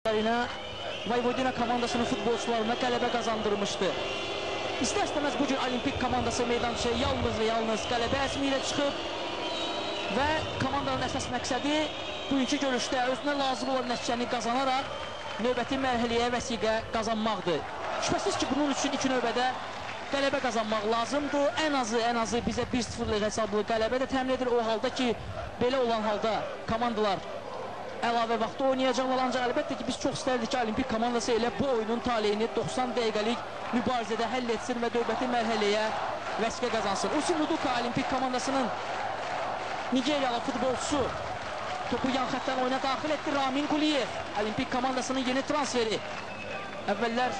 Vojvodina komandasının futbolçularına qələbə qazandırmışdı. İstər-istəməz bugün Olimpik komandası meydançaya yalnız və yalnız qələbə əzmi ilə çıxıb və komandanın əsas məqsədi bugünkü görüşdə özünə lazım olan nəticəni qazanaraq növbəti mərhələyə vəsiqə qazanmaqdır. Şübhəsiz ki, bunun üçün iki növbədə qələbə qazanmaq lazımdır. Ən azı bizə 1-0 hesablı qələbə də təmin edir. O halda ki, belə olan halda komandalar əlavə vaxtda oynayacaqlar, ancaq əlbəttə ki, biz çox istərdik ki, Olimpik komandası elə bu oyunun taleyini 90 dəqiqəlik mübarizədə həll etsin və növbəti mərhələyə vəsiqə qazansın. Usim Uduka Olimpik komandasının Nigeriyalı futbolçusu topu yan xətdən oyuna daxil etdi. Ramin Quliyev Olimpik komandasının yeni transferi. Əvvəllər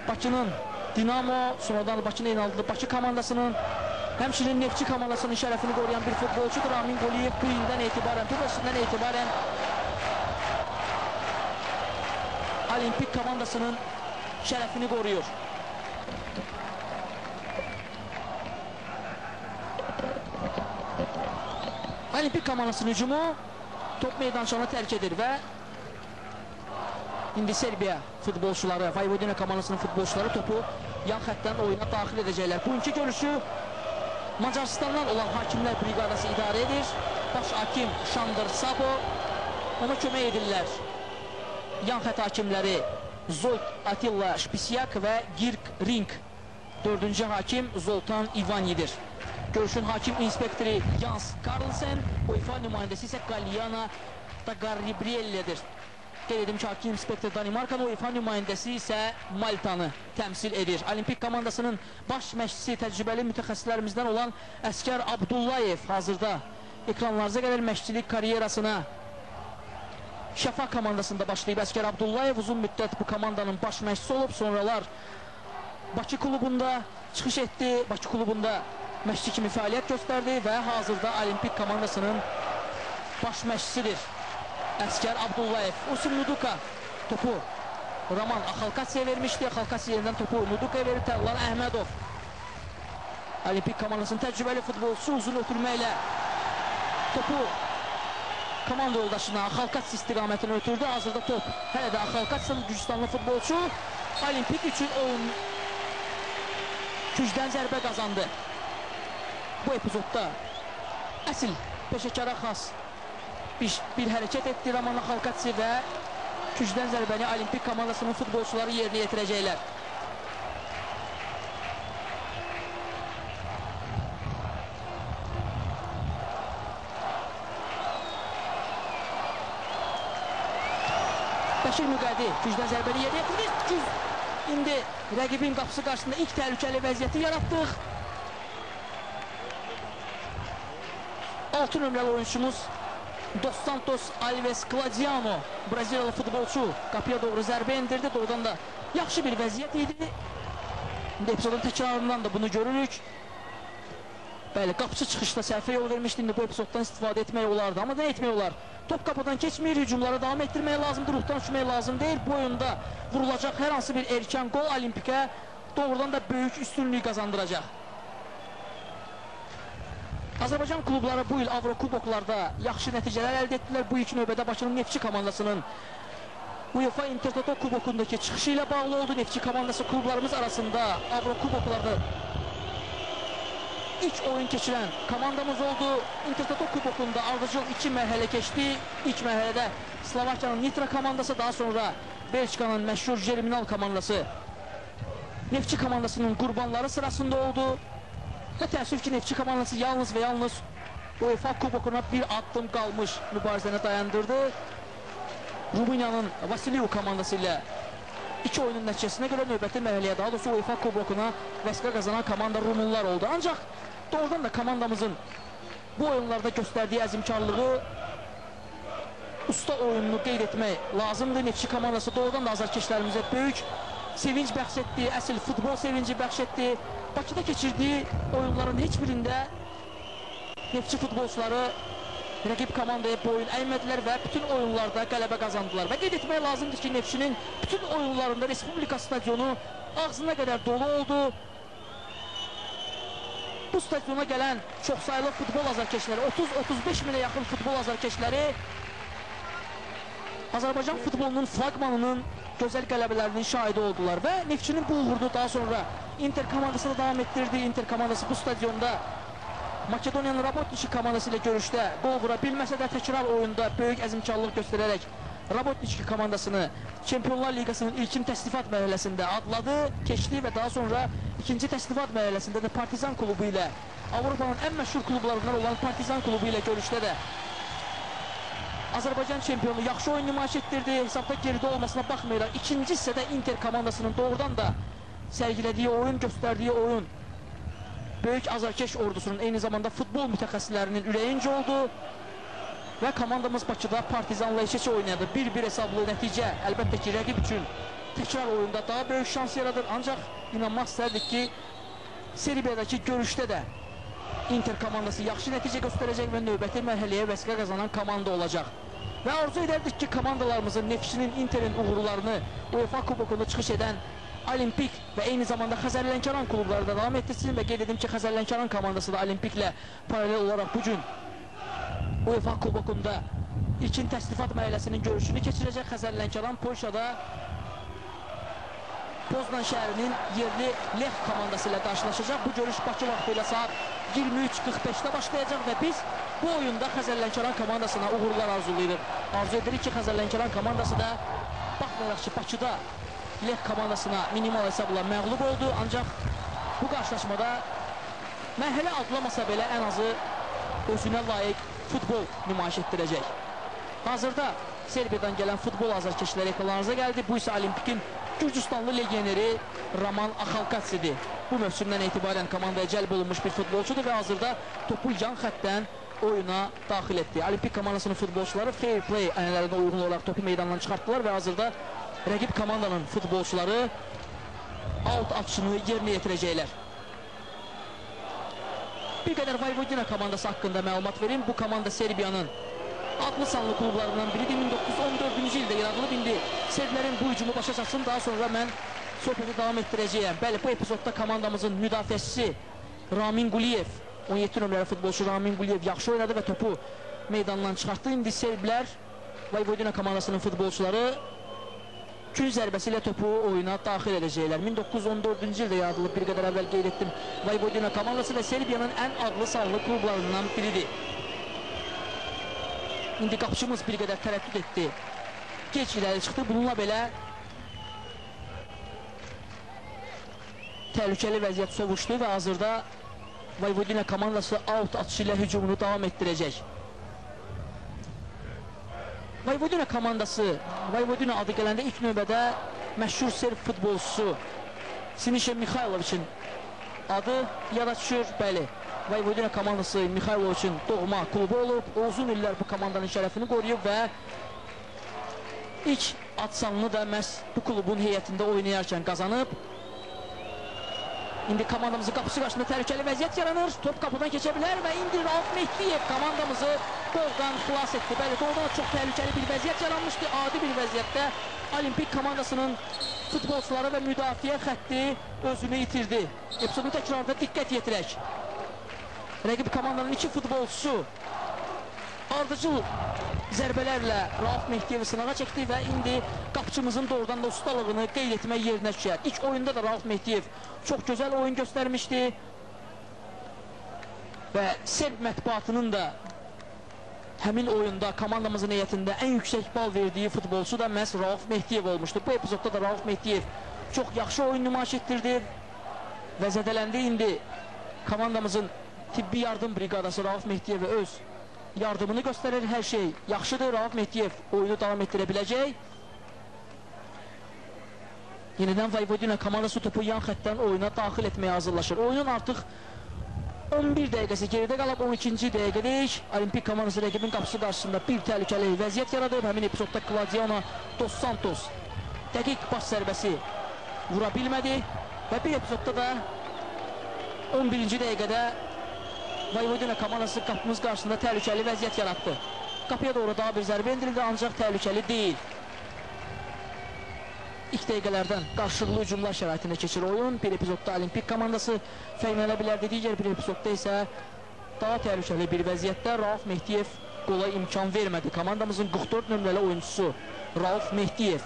Bakının Dinamo, sonradan Bakının inandığı Bakı komandasının, həmçinin Neftçi komandasının şərəfini qoruyan bir futbolçudur. Ramin Quliyev bu ildən etibarən, bu mövsümdən etibarən Olimpik komandasının şərəfini qoruyur. Olimpik komandasının hücumu top meydançanı tərk edir və indi Serbiya futbolçuları, Vojvodina komandasının futbolçuları topu yan xətdən oyuna daxil edəcəklər. Bugünkü görüşü Macaristandan olan hakimlər briqadası idarə edir. Baş hakim Şandor Sabo, ona kömək edirlər yan xət hakimləri Zolt Atilla Şpisyak və Girk Ring. Dördüncü hakim Zoltan Ivanidir. Görüşün hakim inspektori Jans Carlsen, UEFA nümayəndəsi isə Galyana Tagarribriellidir. Qeyd edim ki, hakim inspektor Danimarkanın, UEFA nümayəndəsi isə Maltanı təmsil edir. Olimpik komandasının baş məşqçisi, təcrübəli mütəxəssislərimizdən olan Əskər Abdullayev hazırda ekranlarınıza qədər məşqçilik karyerasına Şəfa komandasında başlayıb. Əskər Abdullayev uzun müddət bu komandanın baş məşqçisi olub, sonralar Bakı klubunda çıxış etdi, Bakı klubunda məşqçi kimi fəaliyyət göstərdi və hazırda Olimpik komandasının baş məşqçisidir. Əskər Abdullayev. Usim Uduka topu Roman Axalkasiyə vermişdi. Axalkasiyə yerindən topu Udukaya verir. Tərlan Əhmədov Olimpik komandasının təcrübəli futbolçusu uzun ötürməklə topu komanda yoldaşına Axalkasiya istiqamətinə ötürdü. Hazırda top hələ də Axalkasiyanın Gürcistanlı futbolçu Olimpik üçün oyun gücdən zərbə qazandı. Bu epizodda əsl peşəkara xas bir hərəkət etdi Roman Axalkasiya və gücdən zərbəni Olimpik komandasının futbolçuları yerinə yetirəcəklər. Bəşir Müqədi gücdən zərbəni yerinə yetirir. İndi rəqibin qapısı qarşısında ilk təhlükəli vəziyyəti yaratdıq. 6 nömrəli oyunçumuz Dos Santos Alves Claudiano, Braziliyalı futbolçu qapıya doğru zərbə endirdi. Doğrudan da yaxşı bir vəziyyət idi. İndi epizodun təkrarından da bunu görürük. Bəli, qapıcı çıxışda səhvə yol vermişdi. İndi bu epizoddan istifadə etmək olardı. Amma nə etmək olar? Top qapıdan keçmir, hücumlara davam etdirmək lazımdır, ruhdan düşmək lazım deyil. Bu oyunda vurulacaq hər hansı bir erkən qol Olimpikə doğrudan da böyük üstünlük qazandıracaq. Azərbaycan klubları bu il Avrokuboklarda yaxşı nəticələr əldə etdilər. Bu ilk növbədə Bakının Neftçi komandasının UEFA Intertoto kubokundakı çıxışı ilə bağlı oldu. Neftçi komandası klublarımız arasında Avrokuboklarda ilk oyun keçirən komandamız oldu. Intertoto kubokunda ardıcıl 2 mərhələ keçdi. İlk mərhələdə Slovakiyanın Nitra komandası, daha sonra Belçikanın məşhur Germinal komandası Neftçi komandasının qurbanları sırasında oldu. Və təəssüf ki, Neftçi komandası yalnız və yalnız UEFA kubokuna bir addım qalmış mübarizəni dayandırdı. Rumıniyanın Vasiliu komandası ilə 2 oyunun nəticəsinə görə növbəti mərhələyə, daha doğrusu UEFA kubokuna vəsiqə qazanan komanda Rumunlar oldu. Ancaq doğrudan da komandamızın bu oyunlarda göstərdiyi əzimkarlığı, usta oyununu qeyd etmək lazımdır. Neftçi komandası doğrudan da azarkeşlərimizə böyük sevinç bəxş etdi, əsl futbol sevinci bəxş etdi. Bakıda keçirdiyi oyunların heç birində Neftçi futbolçuları rəqib komandaya boyun əymədilər və bütün oyunlarda qələbə qazandılar. Və qeyd etmək lazımdır ki, Neftçinin bütün oyunlarında Respublika stadionu ağzına qədər dolu oldu. Bu stadiona gələn çoxsaylı futbol azarkeşləri, 30-35 minə yaxın futbol azarkeşləri Azərbaycan futbolunun flagmanının gözəl qələbələrinin şahidi oldular və Neftçinin bu uğurunu daha sonra Inter komandası da davam etdirdi. Inter komandası bu stadionda Makedoniyanın Rabotniçki komandası ilə görüşdə qol vura bilməsə də təkrar oyunda böyük əzmkarlıq göstərərək Rabotniçki komandasını Çempionlar Liqasının ilkin təsnifat mərhələsində adladı, keçdi və daha sonra ikinci təsnifat mərhələsində də Partizan klubu ilə, Avropanın ən məşhur klublarından olan Partizan klubu ilə görüşdə də Azərbaycan çempionu yaxşı oyun nümayiş etdirdi. Hesabda geridə olmasına baxmayaraq ikinci hissədə Inter komandasının doğrudan da sərgilədiyi oyun, göstərdiyi oyun böyük azarkeş ordusunun eyni zamanda futbol mütəxəssislərinin ürəyincə oldu və komandamız Bakıda Partizanla eşəçə oynadı. 1-1 hesablı nəticə əlbəttə ki, rəqib üçün təkrar oyunda daha böyük şans yaradır. Ancaq inanmaq istərdik ki, Serbiyadakı görüşdə də Inter komandası yaxşı nəticə göstərəcək və növbəti mərhələyə vəsiqə qazanan komanda olacaq. Və arzu edərdik ki, komandalarımızın Neftçinin, Interin uğurlarını UEFA kubokunda çıxış edən Olimpik və eyni zamanda Xəzər Lənkəran klubları da davam etdirsin və qeyd edim ki, Xəzər Lənkəran komandası da Olimpiklə paralel olaraq bugün UEFA kubokunda ilkin təsnifat mərhələsinin görüşünü keçirəcək. Xəzər Lənkəran Polşada Poznan şəhərinin yerli Lech komandası ilə qarşılaşacaq. Bu görüş Bakı vaxtı ilə saat 23:45-də başlayacaq və biz bu oyunda Xəzər Lənkəran komandasına uğurlar arzulayırıq. Arzu edirik ki, Xəzər Lənkəran komandası da baxmayaraq ki, Bakıda Lech komandasına minimal hesabla məğlub oldu. Ancaq bu qarşılaşmada mərhələ adlamasa belə ən azı özünə layiq futbol nümayiş etdirəcək. Hazırda Serbiyadan gələn futbol azarkeşləri ekranlarınıza gəldi. Bu isə Olimpikin Gürcüstanlı legioneri Roman Axalkatsidir. Bu mövsümdən etibarən komandaya cəlb olunmuş bir futbolçudur və hazırda topu yan xəttdən oyuna daxil etdi. Olimpik komandasının futbolçuları fair play ənənələrinə uyğun olaraq topu meydandan çıxartdılar və hazırda rəqib komandanın futbolçuları out atışını yerinə yetirəcəklər. Bir qədər Vojvodina komandası haqqında məlumat verim. Bu komanda Serbiyanın adlı sanlı klublarından biridir. 1914-cü ildə yaradılıb. İndi Serblərin bu hücumu başa çatsın. Daha sonra mən söhbəti davam etdirəcəyəm. Bəli, bu epizodda komandamızın müdafiəçisi Ramin Quliyev, 17 nömrəli futbolçu Ramin Quliyev yaxşı oynadı və topu meydandan çıxartdı. İndi Serblər, Vojvodina komandasının futbolçuları gün zərbəsi ilə topu oyuna daxil edəcəklər. 1914-cü ildə yaradılıb, bir qədər əvvəl qeyd etdim. Vojvodina komandası və Serbiyanın ən adlı sanlı klublarından biridir. İndi qapıcımız bir qədər tərəddüd etdi. Geç irəli çıxdı. Bununla belə təhlükəli vəziyyət sovuşdu və hazırda Vojvodina komandası out atışı ilə hücumunu davam etdirəcək. Vojvodina komandası, Vojvodina adı gələndə ilk növbədə məşhur serb futbolçusu Siniša Mihajlovićin adı yada düşür. Bəli, Vojvodina komandası Mihajlovićin doğma klubu olub. O uzun illər bu komandanın şərəfini qoruyub və ilk atsanını da məhz bu klubun heyətində oynayarkən qazanıb. İndi komandamızın qapısı qarşısında təhlükəli vəziyyət yaranır. Top qapıdan keçə bilər və indi Rauf Mehdiyev komandamızı qoldan xilas etdi. Bəli, doğrudan çox təhlükəli bir vəziyyət yaranmışdı. Adi bir vəziyyətdə Olimpik komandasının futbolçuları və müdafiə xətti özünü itirdi. Epizodun təkrarında diqqət yetirək. Rəqib komandanın iki futbolçusu ardıcıl zərbələrlə Rauf Mehdiyevi sınağa çəkdi və indi qapıcımızın doğrudan da ustalığını qeyd etmək yerinə düşər. İlk oyunda da Rauf Mehdiyev çox gözəl oyun göstərmişdi və Serb mətbuatının da həmin oyunda komandamızın heyətində ən yüksək bal verdiyi futbolçu da məhz Rauf Mehdiyev olmuşdu. Bu epizodda da Rauf Mehdiyev çox yaxşı oyun nümayiş etdirdi və zədələndi. İndi komandamızın tibbi yardım briqadası Rauf Mehdiyevə öz yardımını göstərir. Hər şey yaxşıdır. Rauf Mehdiyev oyunu davam etdirə biləcək. Yenidən Vojvodina komandası topu yan xəttdən oyuna daxil etməyə hazırlaşır. Oyunun artıq 11 dəqiqəsi geridə qalıb, 12-ci dəqiqədəyik. Olimpik komandası rəqibin qapısı qarşısında bir təhlükəli vəziyyət yaradıb. Həmin epizodda Claudiano Dos Santos dəqiq baş zərbəsi vura bilmədi və bir epizodda da 11-ci dəqiqədə Vojvodina komandası qapımız qarşısında təhlükəli vəziyyət yaratdı. Qapıya doğru daha bir zərbə indirildi, ancaq təhlükəli deyil. İlk dəqiqələrdən qarşılıqlı hücumlar şəraitində keçir oyun. Bir epizodda Olimpik komandası fərqlənə bilərdi, digər bir epizodda isə daha təhlükəli bir vəziyyətdə Rauf Mehdiyev qola imkan vermədi. Komandamızın 44 nömrəli oyuncusu Rauf Mehdiyev.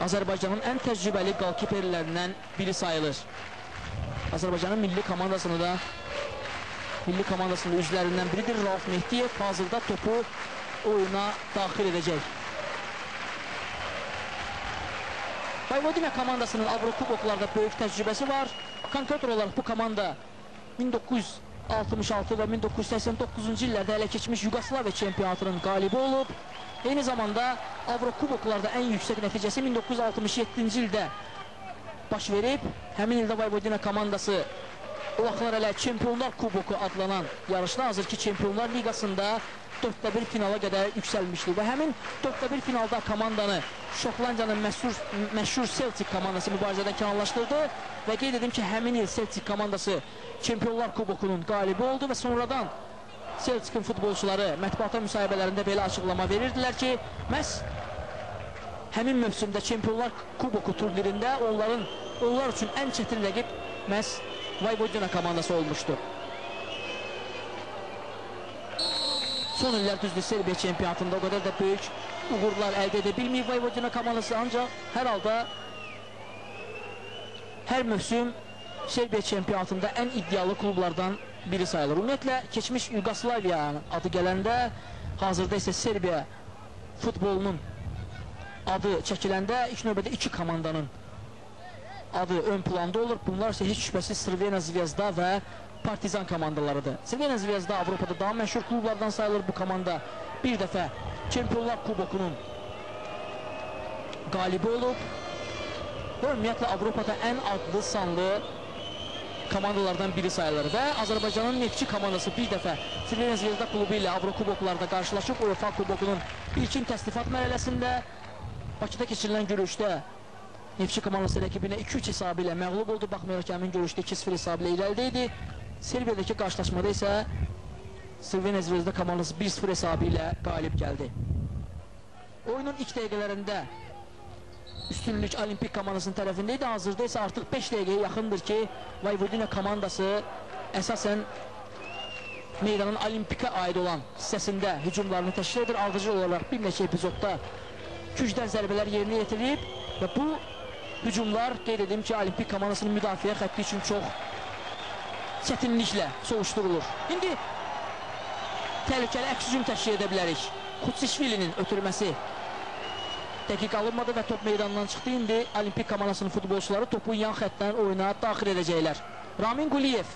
Azərbaycanın ən təcrübəli qalkiperlərindən biri sayılır. Azərbaycanın milli komandasının üzvlərindən biridir Rauf Mehdiyev. Hazırda topu oyuna daxil edəcək. Vojvodina komandasının Avrokuboklarda böyük təcrübəsi var. Konkret olaraq bu komanda 1966 və 1989-cu illərdə ələ keçmiş Yugoslaviya çempionatının qalibi olub. Eyni zamanda Avrokuboklarda ən yüksək nəticəsi 1967-ci ildə baş verib. Həmin ildə Vojvodina komandası o vaxtlar hələ Çempionlar Kuboku adlanan yarışda hazırki Çempionlar Liqasında 4-1 finala qədər yüksəlmişdi və həmin 4-1 finalda komandanı Şotlandiyanın məşhur Celtic komandası mübarizədən kənarlaşdırdı və qeyd edim ki, həmin il Celtic komandası Çempionlar Kubokunun qalibi oldu və sonradan Celtic'in futbolçuları mətbuata müsahibələrində belə açıqlama verirdilər ki, məhz həmin mövsümdə Çempionlar Kuboku turnirində onlar üçün ən çətin rəqib məhz Vojvodina komandası olmuşdu. Son illər düzdür Serbiya çempionatında o qədər də böyük uğurlar əldə edə bilməyib Vojvodina komandası, ancaq hər halda hər mövsüm Serbiya çempionatında ən iddialı klublardan biri sayılır. Ümumiyyətlə, keçmiş Yugoslaviya adı gələndə, hazırda isə Serbiya futbolunun adı çəkiləndə ilk növbədə iki komandanın adı ön planda olur. Bunlar isə heç şübhəsiz Crvena Zvezda və Partizan komandalarıdır. Crvena Zvezda Avropada daha məşhur klublardan sayılır. Bu komanda bir dəfə Çempionlar Kubokunun qalibi olub və ümumiyyətlə Avropada ən adlı sanlı komandalardan biri sayılır və Azərbaycanın Neftçi komandası bir dəfə Crvena Zvezda klubu ilə Avrokuboklarda qarşılaşıb UEFA Kubokunun ilkin təsnifat mərhələsində Bakıda keçirilən görüşdə Neftçi komandası rəqibinə 2-3 hesabı ilə məğlub oldu. Baxmayaraq ki, həmin görüşdə 2-0 hesabı ilə irəlidə idi. Serbiyadakı qarşılaşmada isə Crvena Zvezda komandası 1-0 hesabı ilə qalib gəldi. Oyunun ilk dəqiqələrində üstünlük Olimpik komandasının tərəfində idi. Hazırda isə artıq 5 dəqiqəyə yaxındır ki, Vojvodina komandası əsasən meydanın Olimpikə aid olan hissəsində hücumlarını təşkil edir. Ardıcıl olaraq bir neçə epizodda gücdən zərbələr yerinə yetirib və bu hücumlar qeyd edim ki, Olimpik komandasının müdafiə xətti üçün çox çətinliklə soğuşdurulur. İndi təhlükəli əks hücum təşkil edə bilərik. Kutsishvilinin ötürməsi dəqiq alınmadı və top meydandan çıxdı. İndi Olimpik komandasının futbolçuları topu yan xəttdən oyuna daxil edəcəklər. Ramin Quliyev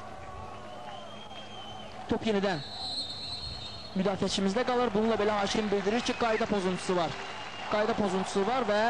top yenidən müdafiəçimizdə qalır. Bununla belə hakim bildirir ki, qayda pozuntusu var. Qayda pozuntusu var və